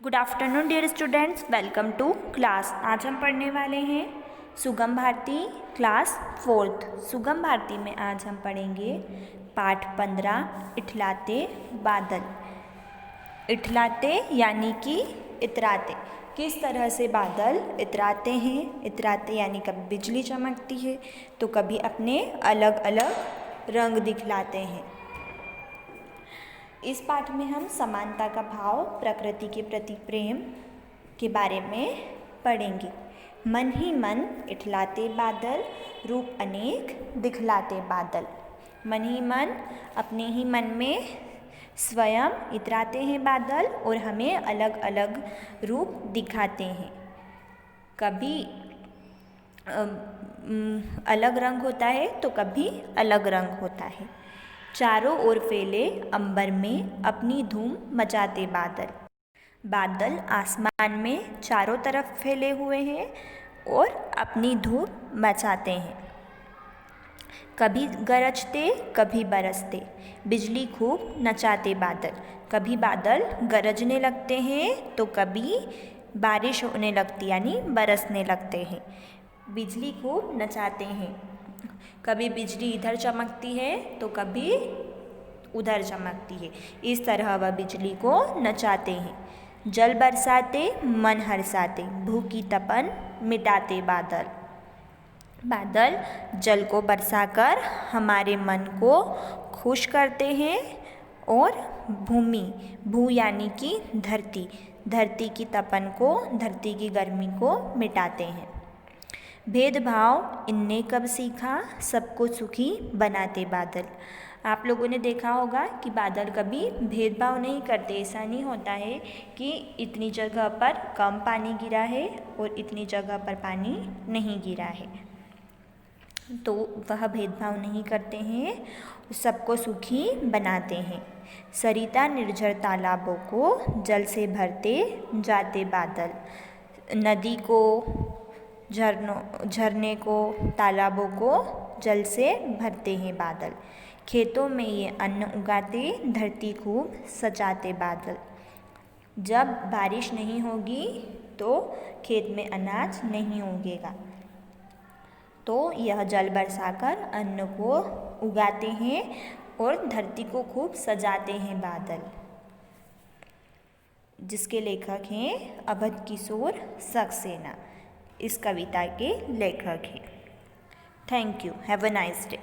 Good afternoon dear students, welcome to class. आज हम पढ़ने वाले हैं सुगम भारती क्लास 4th। सुगम भारती में आज हम पढ़ेंगे पाठ 15 इठलाते बादल। इठलाते यानी कि इतराते। किस तरह से बादल इतराते हैं। इतराते यानी कभी बिजली चमकती है तो कभी अपने अलग अलग रंग दिखलाते हैं। इस पाठ में हम समानता का भाव, प्रकृति के प्रति प्रेम के बारे में पढ़ेंगे। मन ही मन इठलाते बादल, रूप अनेक दिखलाते बादल। मन ही मन, अपने ही मन में स्वयं इतराते हैं बादल और हमें अलग अलग रूप दिखाते हैं। कभी अलग रंग होता है तो कभी अलग रंग होता है। चारों ओर फैले अंबर में अपनी धूम मचाते बादल। बादल आसमान में चारों तरफ फैले हुए हैं और अपनी धूम मचाते हैं। कभी गरजते कभी बरसते, बिजली खूब नचाते बादल। कभी बादल गरजने लगते हैं तो कभी बारिश होने लगती यानी बरसने लगते हैं। बिजली खूब नचाते हैं। कभी बिजली इधर चमकती है तो कभी उधर चमकती है। इस तरह वह बिजली को नचाते हैं। जल बरसाते मन हरसाते, भूख की तपन मिटाते बादल। बादल जल को बरसाकर हमारे मन को खुश करते हैं और भू यानी कि धरती की तपन को, धरती की गर्मी को मिटाते हैं। भेदभाव इनने कब सीखा, सबको सुखी बनाते बादल। आप लोगों ने देखा होगा कि बादल कभी भेदभाव नहीं करते। ऐसा नहीं होता है कि इतनी जगह पर कम पानी गिरा है और इतनी जगह पर पानी नहीं गिरा है, तो वह भेदभाव नहीं करते हैं, सबको सुखी बनाते हैं। सरिता निर्झर तालाबों को जल से भरते जाते बादल। नदी को, झरने को, तालाबों को जल से भरते हैं बादल। खेतों में ये अन्न उगाते, धरती खूब सजाते बादल। जब बारिश नहीं होगी तो खेत में अनाज नहीं उगेगा, तो यह जल बरसाकर अन्न को उगाते हैं और धरती को खूब सजाते हैं बादल। जिसके लेखक हैं अवध किशोर सक्सेना। इस कविता के लेखक हैं। Thank you. Have a nice day.